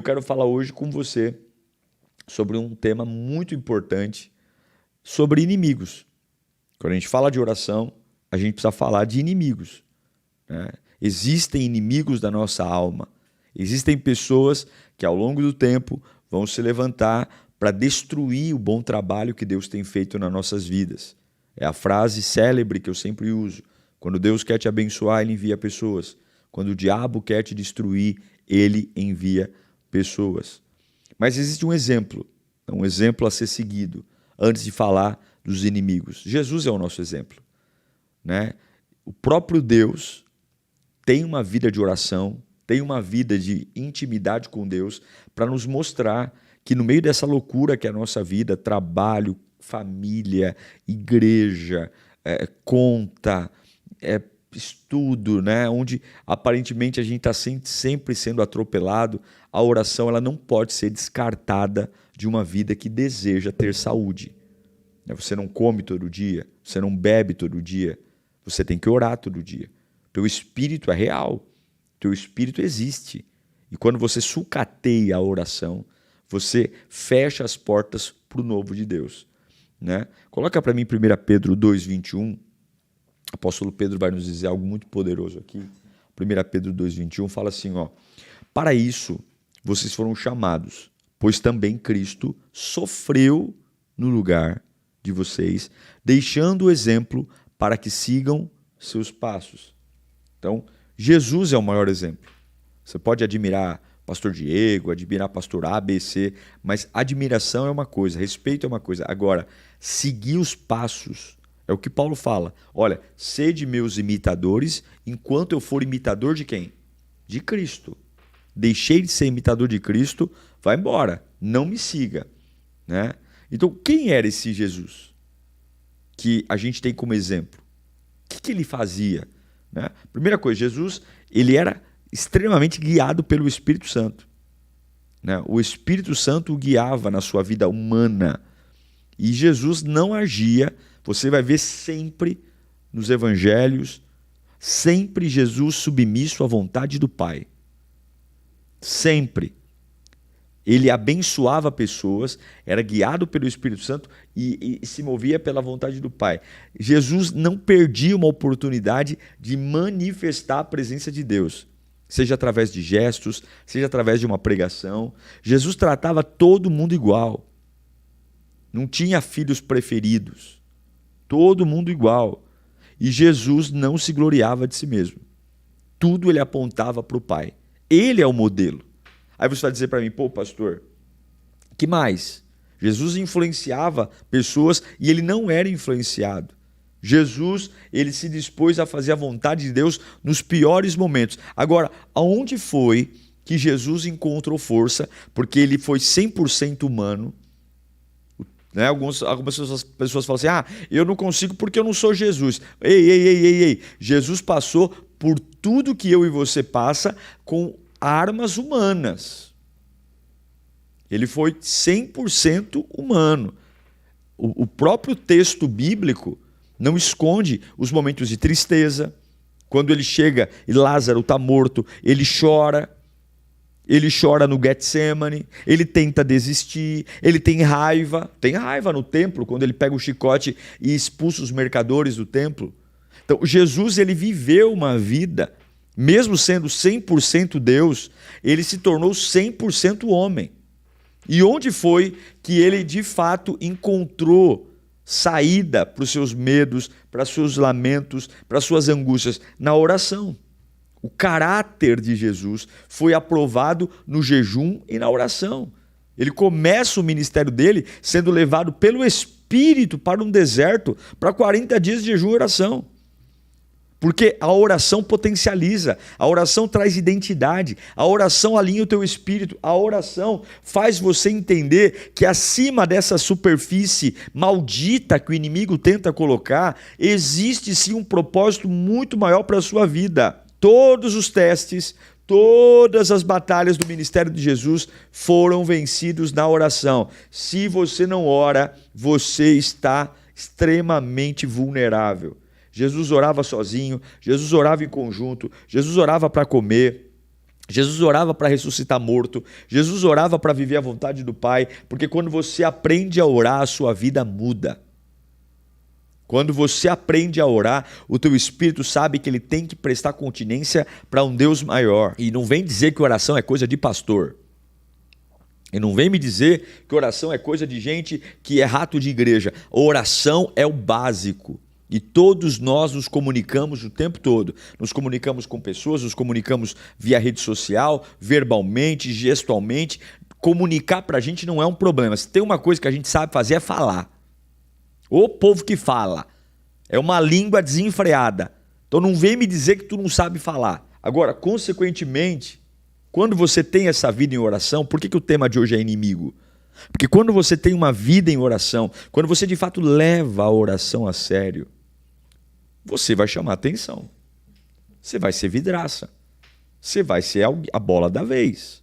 eu quero falar hoje com você sobre um tema muito importante, sobre inimigos. Quando a gente fala de oração, a gente precisa falar de inimigos, né? Existem inimigos da nossa alma. Existem pessoas que ao longo do tempo vão se levantar para destruir o bom trabalho que Deus tem feito nas nossas vidas. É a frase célebre que eu sempre uso. Quando Deus quer te abençoar, Ele envia pessoas. Quando o diabo quer te destruir, ele envia pessoas. Mas existe um exemplo a ser seguido, antes de falar dos inimigos. Jesus é o nosso exemplo, né? O próprio Deus tem uma vida de oração, tem uma vida de intimidade com Deus, para nos mostrar que no meio dessa loucura que é a nossa vida, trabalho, família, igreja, conta, estudo, né? Onde aparentemente a gente está sempre sendo atropelado, a oração ela não pode ser descartada de uma vida que deseja ter saúde. Você não come todo dia, você não bebe todo dia, você tem que orar todo dia. Teu espírito é real, teu espírito existe. E quando você sucateia a oração, você fecha as portas para o novo de Deus, né? Coloca para mim 1 Pedro 2,21. O apóstolo Pedro vai nos dizer algo muito poderoso aqui. 1 Pedro 2,21 fala assim, ó: para isso vocês foram chamados, pois também Cristo sofreu no lugar de vocês, deixando o exemplo para que sigam seus passos. Então, Jesus é o maior exemplo. Você pode admirar pastor Diego, admirar pastor A, B, C, mas admiração é uma coisa, respeito é uma coisa. Agora, seguir os passos é o que Paulo fala. Olha, sede meus imitadores, enquanto eu for imitador de quem? De Cristo. Deixei de ser imitador de Cristo, vai embora, não me siga, né? Então, quem era esse Jesus que a gente tem como exemplo? O que ele fazia, né? Primeira coisa, Jesus, ele era extremamente guiado pelo Espírito Santo, né? O Espírito Santo o guiava na sua vida humana. E Jesus não agia, você vai ver sempre nos evangelhos, sempre Jesus submisso à vontade do Pai. Sempre. Ele abençoava pessoas, era guiado pelo Espírito Santo e se movia pela vontade do Pai. Jesus não perdia uma oportunidade de manifestar a presença de Deus, seja através de gestos, seja através de uma pregação. Jesus tratava todo mundo igual. Não tinha filhos preferidos. Todo mundo igual. E Jesus não se gloriava de si mesmo. Tudo ele apontava para o Pai. Ele é o modelo. Aí você vai dizer para mim, pô, pastor, que mais? Jesus influenciava pessoas e ele não era influenciado. Jesus, ele se dispôs a fazer a vontade de Deus nos piores momentos. Agora, aonde foi que Jesus encontrou força? Porque ele foi 100% humano. Né? Algumas pessoas falam assim, eu não consigo porque eu não sou Jesus. Ei. Jesus passou por tudo que eu e você passa com armas humanas. Ele foi 100% humano. O próprio texto bíblico não esconde os momentos de tristeza. Quando ele chega e Lázaro está morto, ele chora. Ele chora no Getsemane, ele tenta desistir, ele tem raiva no templo, quando ele pega o chicote e expulsa os mercadores do templo. Então, Jesus, ele viveu uma vida, mesmo sendo 100% Deus, ele se tornou 100% homem. E onde foi que ele, de fato, encontrou saída para os seus medos, para os seus lamentos, para as suas angústias? Na oração. O caráter de Jesus foi aprovado no jejum e na oração. Ele começa o ministério dele sendo levado pelo Espírito para um deserto para 40 dias de jejum e oração. Porque a oração potencializa, a oração traz identidade, a oração alinha o teu espírito, a oração faz você entender que acima dessa superfície maldita que o inimigo tenta colocar, existe sim um propósito muito maior para a sua vida. Todos os testes, todas as batalhas do ministério de Jesus foram vencidos na oração. Se você não ora, você está extremamente vulnerável. Jesus orava sozinho, Jesus orava em conjunto, Jesus orava para comer, Jesus orava para ressuscitar morto. Jesus orava para viver a vontade do Pai, porque quando você aprende a orar, a sua vida muda. Quando você aprende a orar, o teu espírito sabe que ele tem que prestar continência para um Deus maior. E não vem dizer que oração é coisa de pastor. E não vem me dizer que oração é coisa de gente que é rato de igreja. A oração é o básico. E todos nós nos comunicamos o tempo todo. Nos comunicamos com pessoas, nos comunicamos via rede social, verbalmente, gestualmente. Comunicar para a gente não é um problema. Se tem uma coisa que a gente sabe fazer é falar. O povo que fala. É uma língua desenfreada. Então não vem me dizer que tu não sabe falar. Agora, consequentemente, quando você tem essa vida em oração, por que o tema de hoje é inimigo? Porque quando você tem uma vida em oração, quando você de fato leva a oração a sério, você vai chamar atenção. Você vai ser vidraça. Você vai ser a bola da vez.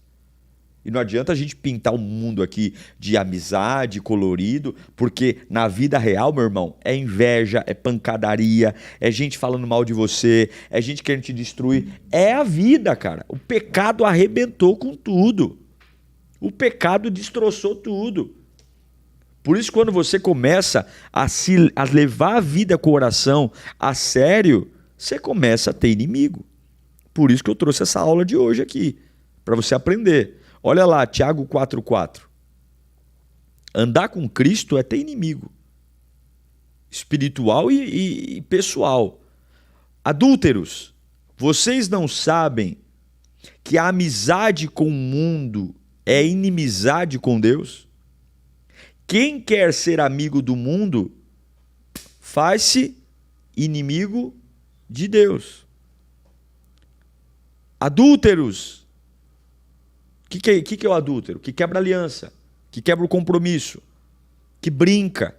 E não adianta a gente pintar o mundo aqui de amizade, colorido, porque na vida real, meu irmão, é inveja, é pancadaria, é gente falando mal de você, é gente querendo te destruir. É a vida, cara. O pecado arrebentou com tudo. O pecado destroçou tudo. Por isso, quando você começa a levar a vida com oração a sério, você começa a ter inimigo. Por isso que eu trouxe essa aula de hoje aqui, para você aprender. Olha lá, Tiago 4,4. Andar com Cristo é ter inimigo. Espiritual e pessoal. Adúlteros, vocês não sabem que a amizade com o mundo é inimizade com Deus? Quem quer ser amigo do mundo faz-se inimigo de Deus. Adúlteros. O que é o adúltero? Que quebra aliança, que quebra o compromisso, que brinca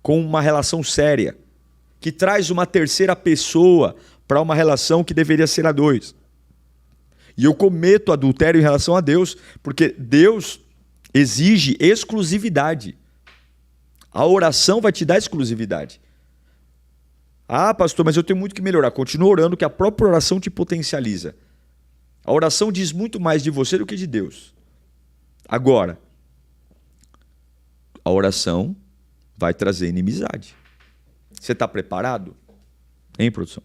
com uma relação séria, que traz uma terceira pessoa para uma relação que deveria ser a dois. E eu cometo adultério em relação a Deus, porque Deus exige exclusividade. A oração vai te dar exclusividade. Ah, pastor, mas eu tenho muito que melhorar. Continua orando que a própria oração te potencializa. A oração diz muito mais de você do que de Deus. Agora, a oração vai trazer inimizade. Você está preparado? Hein, produção?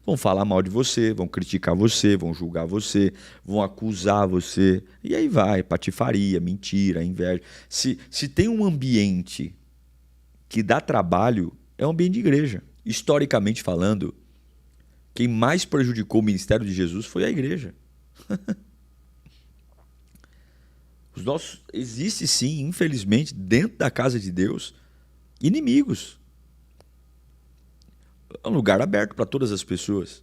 Vão falar mal de você, vão criticar você, vão julgar você, vão acusar você. E aí vai, patifaria, mentira, inveja. Se tem um ambiente que dá trabalho, é um ambiente de igreja. Historicamente falando, quem mais prejudicou o ministério de Jesus foi a igreja. Existe sim, infelizmente, dentro da casa de Deus, inimigos. É um lugar aberto para todas as pessoas.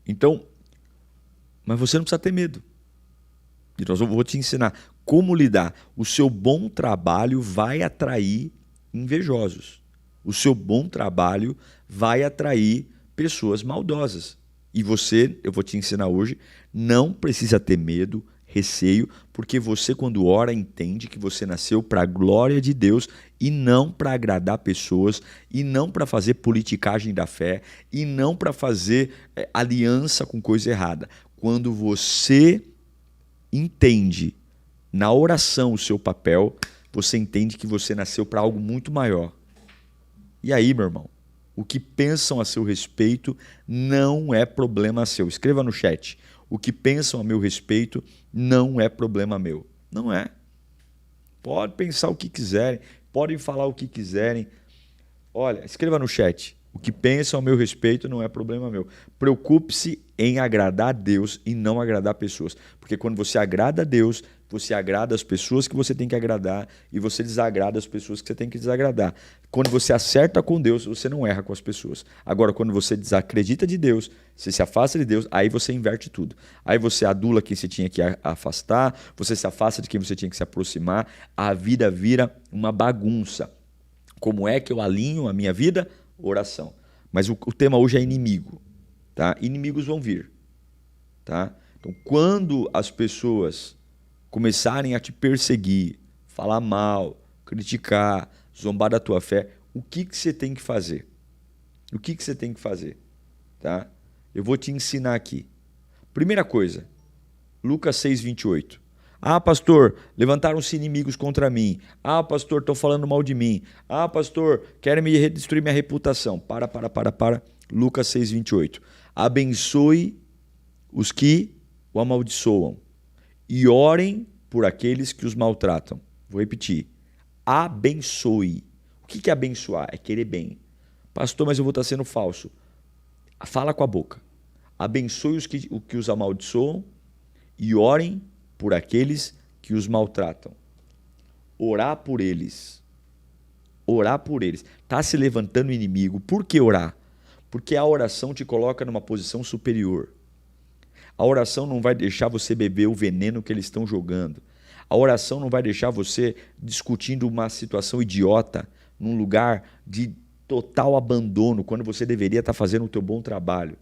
Então, mas você não precisa ter medo. E eu vou te ensinar como lidar. O seu bom trabalho vai atrair invejosos. O seu bom trabalho vai atrair pessoas maldosas. E você, eu vou te ensinar hoje, não precisa ter medo, receio, porque você, quando ora, entende que você nasceu para a glória de Deus e não para agradar pessoas, e não para fazer politicagem da fé, e não para fazer aliança com coisa errada. Quando você entende na oração o seu papel, você entende que você nasceu para algo muito maior. E aí, meu irmão, o que pensam a seu respeito não é problema seu. Escreva no chat. O que pensam a meu respeito não é problema meu. Não é. Pode pensar o que quiserem. Podem falar o que quiserem. Olha, escreva no chat. O que pensam a meu respeito não é problema meu. Preocupe-se em agradar a Deus e não agradar pessoas. Porque quando você agrada a Deus, você agrada as pessoas que você tem que agradar e você desagrada as pessoas que você tem que desagradar. Quando você acerta com Deus, você não erra com as pessoas. Agora, quando você desacredita de Deus, você se afasta de Deus, aí você inverte tudo. Aí você adula quem você tinha que afastar, você se afasta de quem você tinha que se aproximar, a vida vira uma bagunça. Como é que eu alinho a minha vida? Oração. Mas o tema hoje é inimigo. Tá? Inimigos vão vir. Tá? Então, quando as pessoas começarem a te perseguir, falar mal, criticar, zombar da tua fé, o que você tem que fazer? O que você tem que fazer? Tá? Eu vou te ensinar aqui. Primeira coisa, Lucas 6:28. Ah, pastor, levantaram-se inimigos contra mim. Ah, pastor, estão falando mal de mim. Ah, pastor, querem me destruir minha reputação. Para. Lucas 6:28. Abençoe os que o amaldiçoam e orem por aqueles que os maltratam. Vou repetir. Abençoe. O que é abençoar? É querer bem. Pastor, mas eu vou estar sendo falso. Fala com a boca. Abençoe os que os amaldiçoam e orem por aqueles que os maltratam. Orar por eles. Orar por eles. Está se levantando o inimigo. Por que orar? Porque a oração te coloca numa posição superior. A oração não vai deixar você beber o veneno que eles estão jogando. A oração não vai deixar você discutindo uma situação idiota num lugar de total abandono, quando você deveria estar fazendo o teu bom trabalho.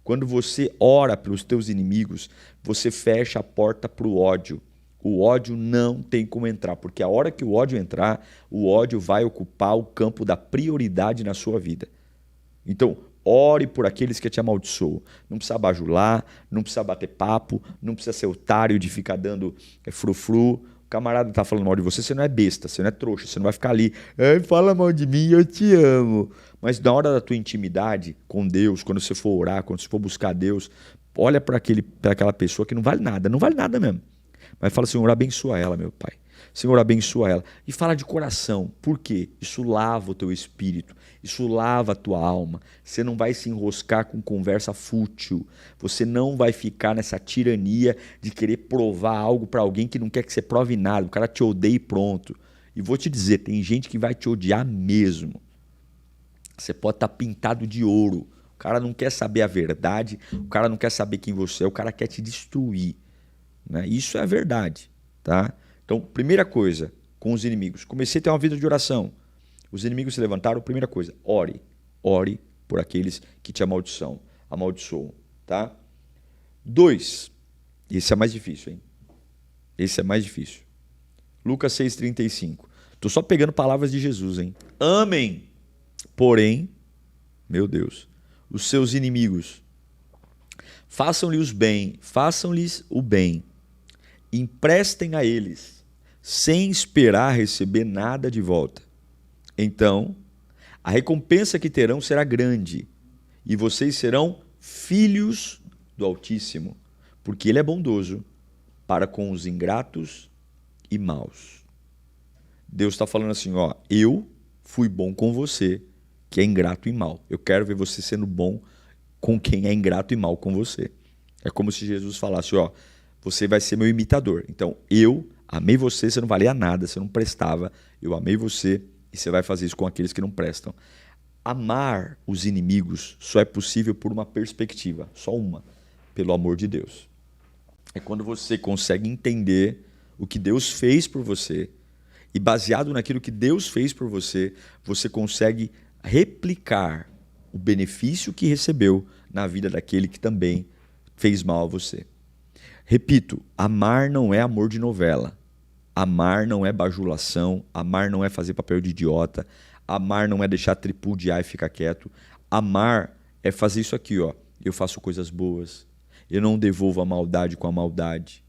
Quando você ora pelos teus inimigos, você fecha a porta para o ódio. O ódio não tem como entrar, porque a hora que o ódio entrar, o ódio vai ocupar o campo da prioridade na sua vida. Então, ore por aqueles que te amaldiçoam. Não precisa bajular, não precisa bater papo, não precisa ser otário de ficar dando frufru. O camarada está falando mal de você, você não é besta, você não é trouxa, você não vai ficar ali, fala mal de mim, eu te amo. Mas na hora da tua intimidade com Deus, quando você for orar, quando você for buscar Deus, olha para aquela pessoa que não vale nada mesmo. Mas fala, Senhor, abençoa ela, meu Pai. Senhor, abençoa ela. E fala de coração. Por quê? Isso lava o teu espírito. Isso lava a tua alma. Você não vai se enroscar com conversa fútil. Você não vai ficar nessa tirania de querer provar algo para alguém que não quer que você prove nada. O cara te odeia e pronto. E vou te dizer, tem gente que vai te odiar mesmo. Você pode estar pintado de ouro. O cara não quer saber a verdade. O cara não quer saber quem você é. O cara quer te destruir. Né? Isso é a verdade. Tá? Então, primeira coisa, com os inimigos. Comecei a ter uma vida de oração. Os inimigos se levantaram, primeira coisa, ore. Ore por aqueles que te amaldiçoam. Tá? 2. Esse é mais difícil, hein? Esse é mais difícil. Lucas 6,35. Estou só pegando palavras de Jesus, hein? Amem, porém, meu Deus, os seus inimigos. Façam-lhes o bem. Emprestem a eles, sem esperar receber nada de volta. Então, a recompensa que terão será grande, e vocês serão filhos do Altíssimo, porque Ele é bondoso para com os ingratos e maus. Deus está falando assim, ó, eu fui bom com você, que é ingrato e mau. Eu quero ver você sendo bom com quem é ingrato e mau com você. É como se Jesus falasse, ó, você vai ser meu imitador. Então, eu amei você, você não valia nada, você não prestava. Eu amei você e você vai fazer isso com aqueles que não prestam. Amar os inimigos só é possível por uma perspectiva, só uma, pelo amor de Deus. É quando você consegue entender o que Deus fez por você e baseado naquilo que Deus fez por você, você consegue replicar o benefício que recebeu na vida daquele que também fez mal a você. Repito, amar não é amor de novela. Amar não é bajulação. Amar não é fazer papel de idiota. Amar não é deixar tripudiar e ficar quieto. Amar é fazer isso aqui, ó. Eu faço coisas boas. Eu não devolvo a maldade com a maldade.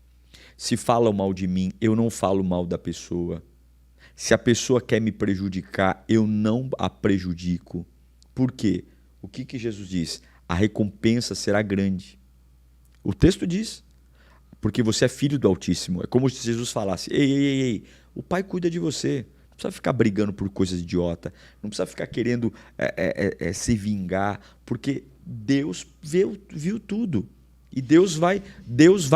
Se falam mal de mim, eu não falo mal da pessoa. Se a pessoa quer me prejudicar, eu não a prejudico. Por quê? O que Jesus diz? A recompensa será grande. O texto diz. Porque você é filho do Altíssimo. É como se Jesus falasse, ei, o Pai cuida de você. Não precisa ficar brigando por coisas idiota. Não precisa ficar querendo se vingar. Porque Deus viu tudo. E Deus vai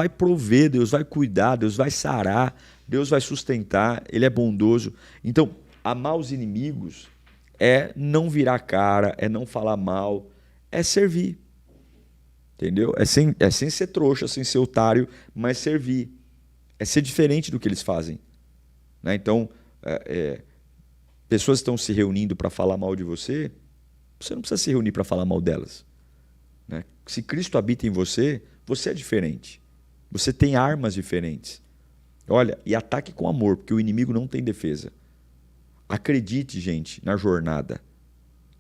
prover, Deus vai cuidar, Deus vai sarar, Deus vai sustentar. Ele é bondoso. Então, amar os inimigos é não virar cara, é não falar mal, é servir. Entendeu? É sem ser trouxa, sem ser otário, mas servir. É ser diferente do que eles fazem. Né? Então, pessoas estão se reunindo para falar mal de você, você não precisa se reunir para falar mal delas. Né? Se Cristo habita em você, você é diferente. Você tem armas diferentes. Olha, e ataque com amor, porque o inimigo não tem defesa. Acredite, gente, na jornada.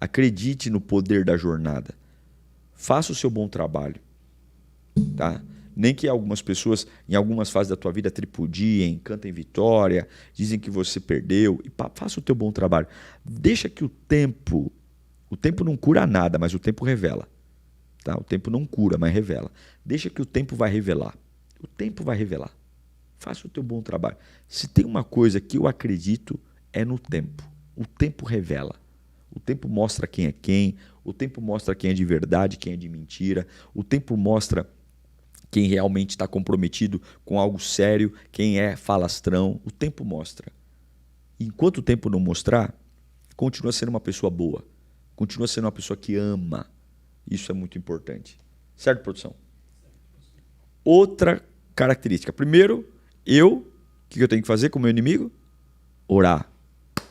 Acredite no poder da jornada. Faça o seu bom trabalho. tá? Nem que algumas pessoas, em algumas fases da tua vida, tripudiem, cantem vitória, dizem que você perdeu. E faça o teu bom trabalho. Deixa que o tempo não cura nada, mas o tempo revela. Tá? O tempo não cura, mas revela. Deixa que o tempo vai revelar. O tempo vai revelar. Faça o teu bom trabalho. Se tem uma coisa que eu acredito, é no tempo. O tempo revela. O tempo mostra quem é quem. O tempo mostra quem é de verdade, quem é de mentira. O tempo mostra quem realmente está comprometido com algo sério, quem é falastrão. O tempo mostra. Enquanto o tempo não mostrar, continua sendo uma pessoa boa. Continua sendo uma pessoa que ama. Isso é muito importante. Certo, produção? Outra característica. Primeiro, o que eu tenho que fazer com o meu inimigo? Orar.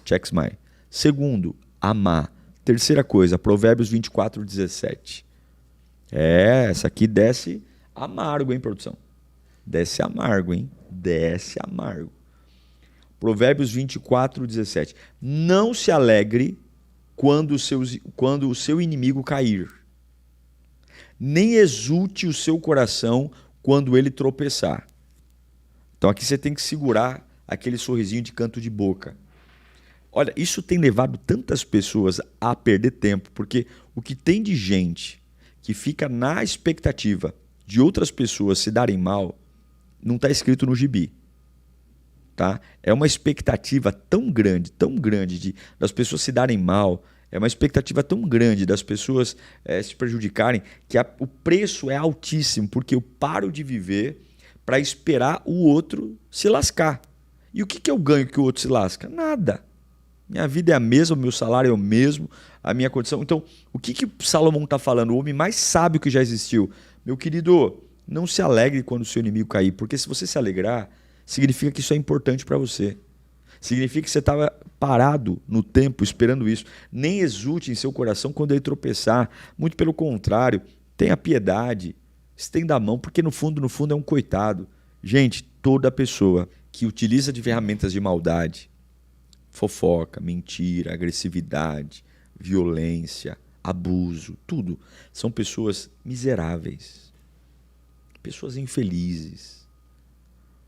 Check my. Segundo, amar. Terceira coisa, Provérbios 24:17. Essa aqui desce amargo, hein, produção? Desce amargo, hein? Desce amargo. Provérbios 24:17. Não se alegre quando o seu inimigo cair. Nem exulte o seu coração quando ele tropeçar. Então aqui você tem que segurar aquele sorrisinho de canto de boca. Olha, isso tem levado tantas pessoas a perder tempo, porque o que tem de gente que fica na expectativa de outras pessoas se darem mal, não está escrito no gibi. Tá? É uma expectativa tão grande das pessoas se darem mal, é uma expectativa tão grande das pessoas se prejudicarem, que o preço é altíssimo, porque eu paro de viver para esperar o outro se lascar. E o que eu ganho que o outro se lasca? Nada. Minha vida é a mesma, o meu salário é o mesmo, a minha condição. Então, o que Salomão está falando? O homem mais sábio que já existiu. Meu querido, não se alegre quando o seu inimigo cair, porque se você se alegrar, significa que isso é importante para você. Significa que você estava parado no tempo esperando isso. Nem exulte em seu coração quando ele tropeçar. Muito pelo contrário, tenha piedade, estenda a mão, porque no fundo é um coitado. Gente, toda pessoa que utiliza de ferramentas de maldade, fofoca, mentira, agressividade, violência, abuso, tudo, são pessoas miseráveis, pessoas infelizes.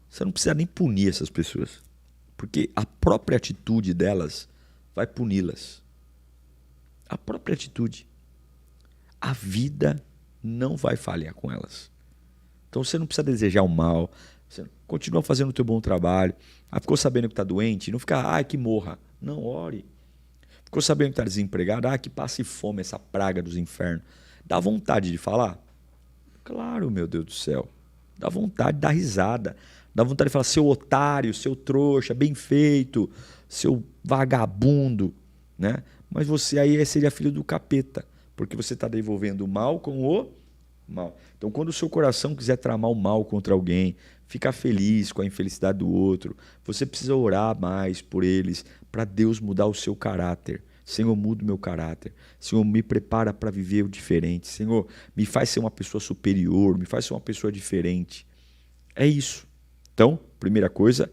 Você não precisa nem punir essas pessoas, porque a própria atitude delas vai puni-las. A própria atitude. A vida não vai falhar com elas. Então você não precisa desejar o mal, você continua fazendo o teu bom trabalho. Ficou sabendo que está doente? Não fica, que morra. Não, ore. Ficou sabendo que está desempregado? Que passe fome, essa praga dos infernos. Dá vontade de falar? Claro, meu Deus do céu. Dá vontade, dá risada. Dá vontade de falar, seu otário, seu trouxa, bem feito, seu vagabundo, né? Mas você aí seria filho do capeta, porque você está devolvendo o mal com o mal. Então, quando o seu coração quiser tramar o mal contra alguém, ficar feliz com a infelicidade do outro, você precisa orar mais por eles, para Deus mudar o seu caráter. Senhor, muda o meu caráter. Senhor, me prepara para viver o diferente. Senhor, me faz ser uma pessoa superior, me faz ser uma pessoa diferente. É isso. Então, primeira coisa,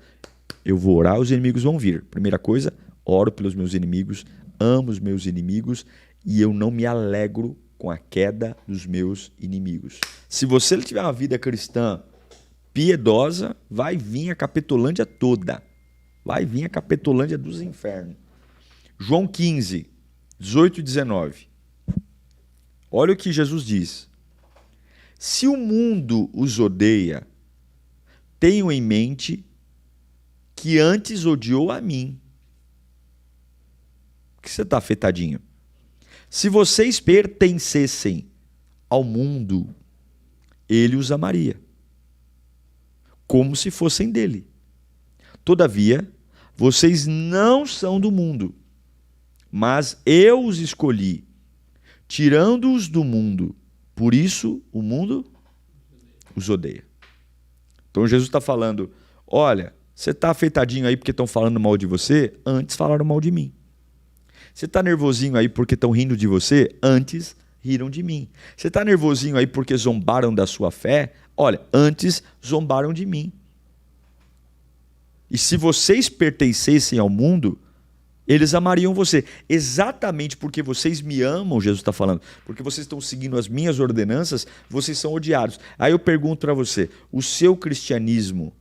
eu vou orar, os inimigos vão vir. Primeira coisa, oro pelos meus inimigos, amo os meus inimigos e eu não me alegro com a queda dos meus inimigos. Se você tiver uma vida cristã piedosa, vai vir a Capetolândia toda. Vai vir a Capetolândia dos infernos. João 15, 18 e 19. Olha o que Jesus diz. Se o mundo os odeia, tenham em mente que antes odiou a mim. Por que você está afetadinho? Se vocês pertencessem ao mundo, ele os amaria, como se fossem dele. Todavia, vocês não são do mundo, mas eu os escolhi, tirando-os do mundo. Por isso, o mundo os odeia. Então, Jesus está falando, olha, você está afetadinho aí porque estão falando mal de você? Antes falaram mal de mim. Você está nervosinho aí porque estão rindo de você? Antes riram de mim. Você está nervosinho aí porque zombaram da sua fé? Olha, antes zombaram de mim. E se vocês pertencessem ao mundo, eles amariam você. Exatamente porque vocês me amam, Jesus está falando, porque vocês estão seguindo as minhas ordenanças, vocês são odiados. Aí eu pergunto para você, o seu cristianismo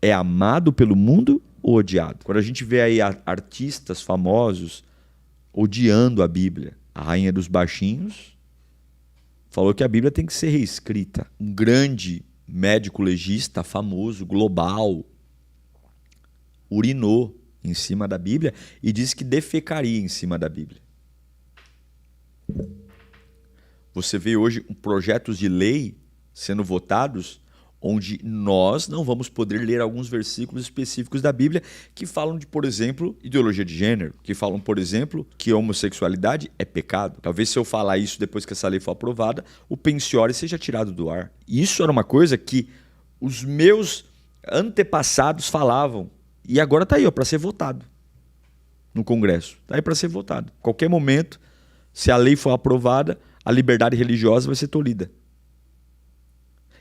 é amado pelo mundo ou odiado? Quando a gente vê aí artistas famosos odiando a Bíblia, a Rainha dos Baixinhos falou que a Bíblia tem que ser reescrita. Um grande médico legista famoso, global, urinou em cima da Bíblia e disse que defecaria em cima da Bíblia. Você vê hoje projetos de lei sendo votados onde nós não vamos poder ler alguns versículos específicos da Bíblia que falam de, por exemplo, ideologia de gênero, que falam, por exemplo, que a homossexualidade é pecado. Talvez se eu falar isso depois que essa lei for aprovada, o pensiore seja tirado do ar. Isso era uma coisa que os meus antepassados falavam e agora está aí para ser votado no Congresso. Está aí para ser votado. Qualquer momento, se a lei for aprovada, a liberdade religiosa vai ser tolhida.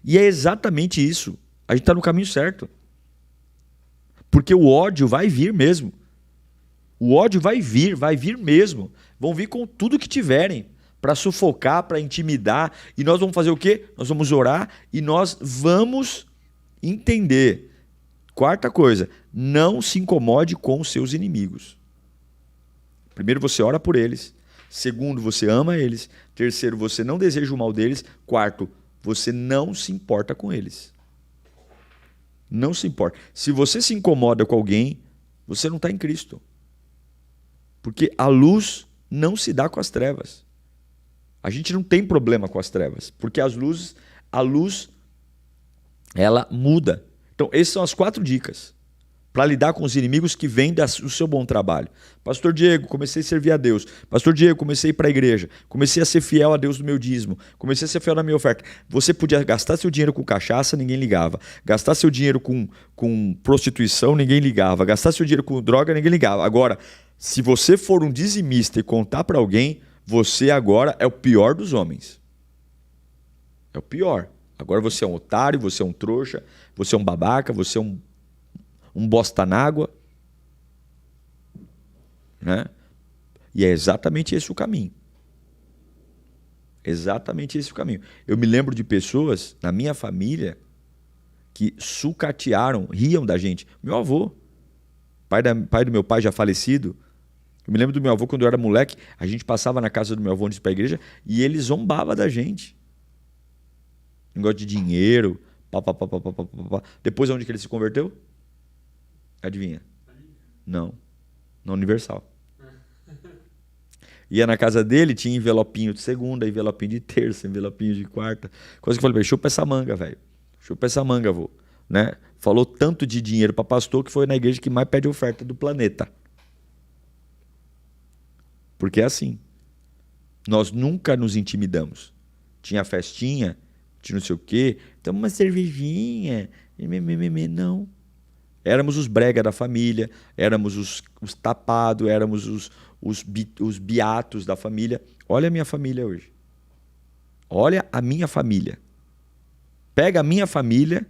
E é exatamente isso. A gente está no caminho certo. Porque o ódio vai vir mesmo. O ódio vai vir mesmo. Vão vir com tudo que tiverem para sufocar, para intimidar. E nós vamos fazer o quê? Nós vamos orar e nós vamos entender. Quarta coisa, não se incomode com os seus inimigos. Primeiro, você ora por eles. Segundo, você ama eles. Terceiro, você não deseja o mal deles. Quarto, você não se importa com eles. Não se importa. Se você se incomoda com alguém, você não está em Cristo. Porque a luz não se dá com as trevas. A gente não tem problema com as trevas. Porque a luz, ela muda. Então, essas são as 4 dicas para lidar com os inimigos que vêm do seu bom trabalho. Pastor Diego, comecei a servir a Deus. Pastor Diego, comecei a ir para a igreja. Comecei a ser fiel a Deus no meu dízimo. Comecei a ser fiel na minha oferta. Você podia gastar seu dinheiro com cachaça, ninguém ligava. Gastar seu dinheiro com prostituição, ninguém ligava. Gastar seu dinheiro com droga, ninguém ligava. Agora, se você for um dizimista e contar para alguém, você agora é o pior dos homens. É o pior. Agora você é um otário, você é um trouxa, você é um babaca, você é um bosta na água, né? E é exatamente esse o caminho. Exatamente esse o caminho. Eu me lembro de pessoas na minha família que sucatearam, riam da gente. Meu avô, pai do meu pai já falecido, eu me lembro do meu avô quando eu era moleque, a gente passava na casa do meu avô antes para a igreja e ele zombava da gente. Negócio de dinheiro, pá. Depois onde que ele se converteu? Adivinha? Não. Na Universal. Ia na casa dele, tinha envelopinho de segunda, envelopinho de terça, envelopinho de quarta. Coisa que eu falei, chupa essa manga, velho. Chupa essa manga, vô. Né? Falou tanto de dinheiro para pastor que foi na igreja que mais pede oferta do planeta. Porque é assim. Nós nunca nos intimidamos. Tinha festinha, tinha não sei o quê. Toma uma cervejinha. Não. Éramos os brega da família, éramos os tapados, éramos os beatos da família. Olha a minha família hoje. Olha a minha família. Pega a minha família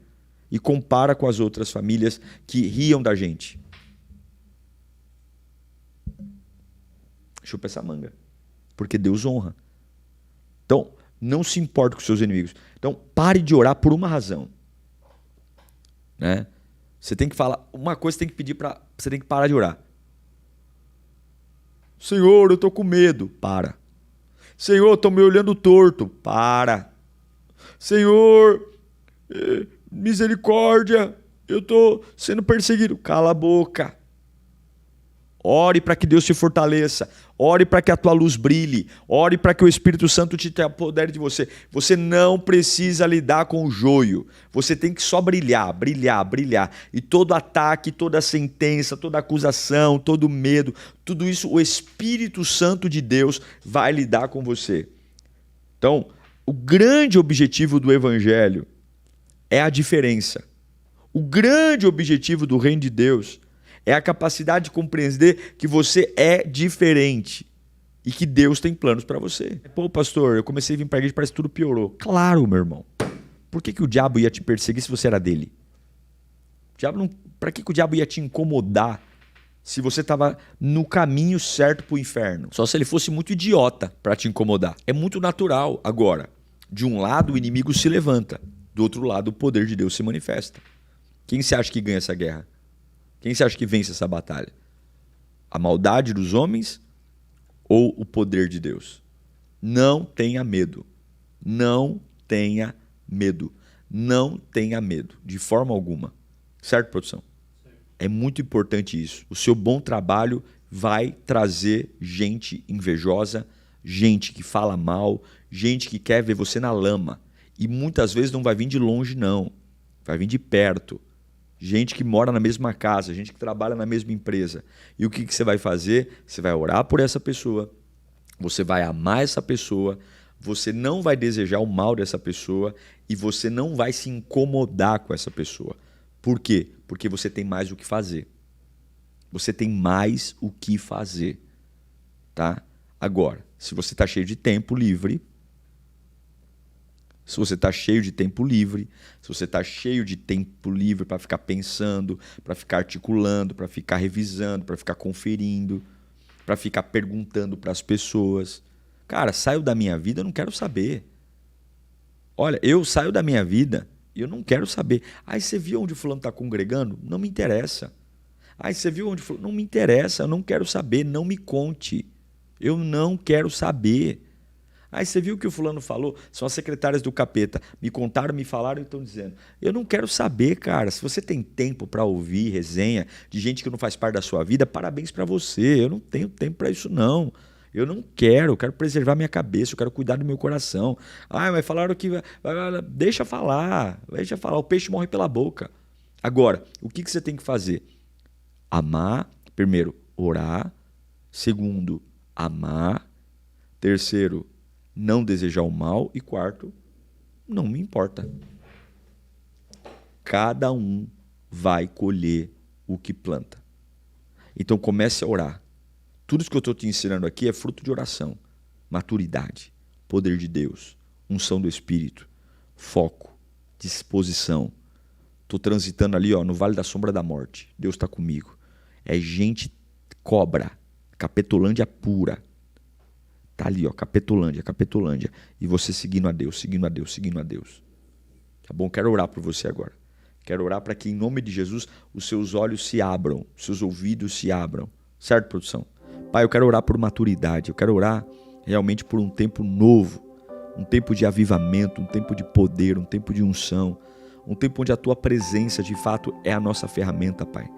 e compara com as outras famílias que riam da gente. Chupa essa manga. Porque Deus honra. Então, não se importe com os seus inimigos. Então, pare de orar por uma razão. Né? Você tem que falar, uma coisa você tem que pedir para, você tem que parar de orar. Senhor, eu estou com medo. Para. Senhor, estou me olhando torto. Para. Senhor, misericórdia, eu estou sendo perseguido. Cala a boca. Ore para que Deus te fortaleça. Ore para que a tua luz brilhe. Ore para que o Espírito Santo te apodere de você. Você não precisa lidar com o joio. Você tem que só brilhar. E todo ataque, toda sentença, toda acusação, todo medo, tudo isso, o Espírito Santo de Deus vai lidar com você. Então, o grande objetivo do Evangelho é a diferença. O grande objetivo do Reino de Deus é a capacidade de compreender que você é diferente e que Deus tem planos para você. Pô, pastor, eu comecei a vir para a igreja e parece que tudo piorou. Claro, meu irmão. Por que o diabo ia te perseguir se você era dele? Para que o diabo ia te incomodar se você estava no caminho certo para o inferno. Só se ele fosse muito idiota para te incomodar. É muito natural. Agora, de um lado o inimigo se levanta, do outro lado o poder de Deus se manifesta. Quem você acha que ganha essa guerra? Quem você acha que vence essa batalha? A maldade dos homens ou o poder de Deus? Não tenha medo. Não tenha medo. Não tenha medo, de forma alguma. Certo, produção? É muito importante isso. O seu bom trabalho vai trazer gente invejosa, gente que fala mal, gente que quer ver você na lama. E muitas vezes não vai vir de longe, não. Vai vir de perto. Gente que mora na mesma casa, gente que trabalha na mesma empresa. E o que você vai fazer? Você vai orar por essa pessoa, você vai amar essa pessoa, você não vai desejar o mal dessa pessoa e você não vai se incomodar com essa pessoa. Por quê? Porque você tem mais o que fazer. Você tem mais o que fazer. Tá? Agora, se você está cheio de tempo livre, se você está cheio de tempo livre para ficar pensando, para ficar articulando, para ficar revisando, para ficar conferindo, para ficar perguntando para as pessoas. Cara, saio da minha vida, eu não quero saber. Olha, eu saio da minha vida e eu não quero saber. Aí você viu onde o fulano está congregando? Não me interessa. Aí você viu onde o fulano? Não me interessa, eu não quero saber, não me conte. Eu não quero saber. Aí você viu o que o fulano falou? São as secretárias do capeta. Me contaram, me falaram e estão dizendo. Eu não quero saber, cara. Se você tem tempo para ouvir resenha de gente que não faz parte da sua vida, parabéns para você. Eu não tenho tempo para isso, não. Eu não quero. Eu quero preservar minha cabeça. Eu quero cuidar do meu coração. Ah, mas falaram que... Deixa falar. Deixa falar. O peixe morre pela boca. Agora, o que você tem que fazer? Amar. Primeiro, orar. Segundo, amar. Terceiro, não desejar o mal. E quarto, não me importa. Cada um vai colher o que planta. Então comece a orar. Tudo isso que eu estou te ensinando aqui é fruto de oração. Maturidade, poder de Deus, unção do Espírito, foco, disposição. Estou transitando ali, ó, no Vale da Sombra da Morte. Deus está comigo. É gente cobra, Capetolândia pura. Tá ali, ó, Capetolândia. E você seguindo a Deus, seguindo a Deus, seguindo a Deus. Tá bom? Quero orar por você agora. Quero orar para que, em nome de Jesus, os seus olhos se abram, os seus ouvidos se abram. Certo, produção? Pai, eu quero orar por maturidade. Eu quero orar realmente por um tempo novo. Um tempo de avivamento, um tempo de poder, um tempo de unção. Um tempo onde a tua presença, de fato, é a nossa ferramenta, Pai.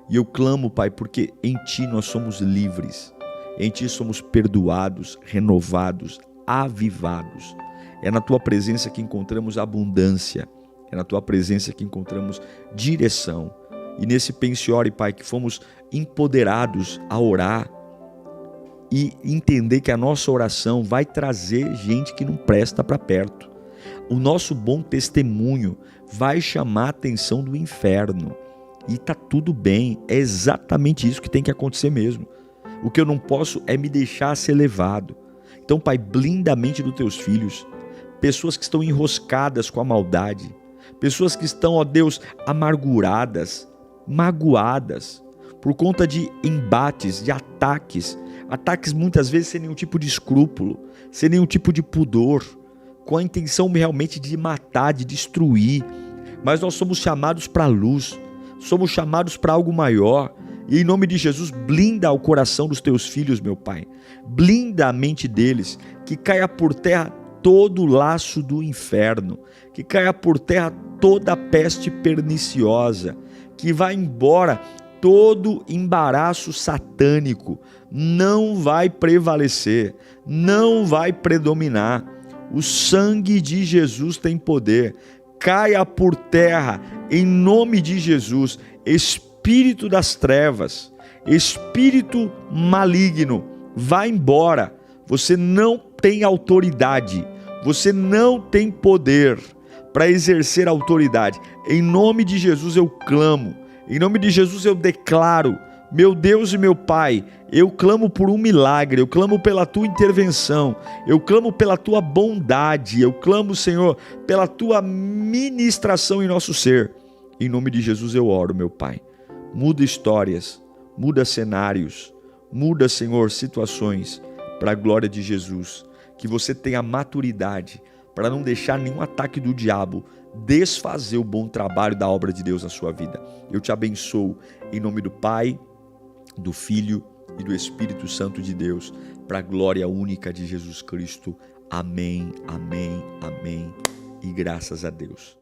E eu clamo, Pai, porque em Ti nós somos livres. Em Ti somos perdoados, renovados, avivados. É na Tua presença que encontramos abundância. É na Tua presença que encontramos direção. E nesse Pense e Ore, Pai, que fomos empoderados a orar e entender que a nossa oração vai trazer gente que não presta para perto. O nosso bom testemunho vai chamar a atenção do inferno. E tá tudo bem, é exatamente isso que tem que acontecer mesmo. O que eu não posso é me deixar ser levado. Então, Pai, blinda a mente dos teus filhos. Pessoas que estão enroscadas com a maldade. Pessoas que estão, ó Deus, amarguradas, magoadas, por conta de embates, de ataques. Ataques muitas vezes sem nenhum tipo de escrúpulo, sem nenhum tipo de pudor, com a intenção realmente de matar, de destruir. Mas nós somos chamados para a luz, somos chamados para algo maior. E em nome de Jesus, blinda o coração dos teus filhos, meu Pai. Blinda a mente deles, que caia por terra todo o laço do inferno, que caia por terra toda a peste perniciosa, que vá embora todo embaraço satânico, não vai prevalecer, não vai predominar. O sangue de Jesus tem poder. Caia por terra, em nome de Jesus, espírito das trevas, espírito maligno, vá embora. Você não tem autoridade, você não tem poder para exercer autoridade. Em nome de Jesus eu clamo, em nome de Jesus eu declaro, meu Deus e meu Pai, eu clamo por um milagre, eu clamo pela Tua intervenção, eu clamo pela Tua bondade, eu clamo, Senhor, pela Tua ministração em nosso ser. Em nome de Jesus eu oro, meu Pai. Muda histórias, muda cenários, muda, Senhor, situações para a glória de Jesus. Que você tenha maturidade para não deixar nenhum ataque do diabo desfazer o bom trabalho da obra de Deus na sua vida. Eu te abençoo em nome do Pai, do Filho e do Espírito Santo de Deus, para a glória única de Jesus Cristo. Amém, amém, amém e graças a Deus.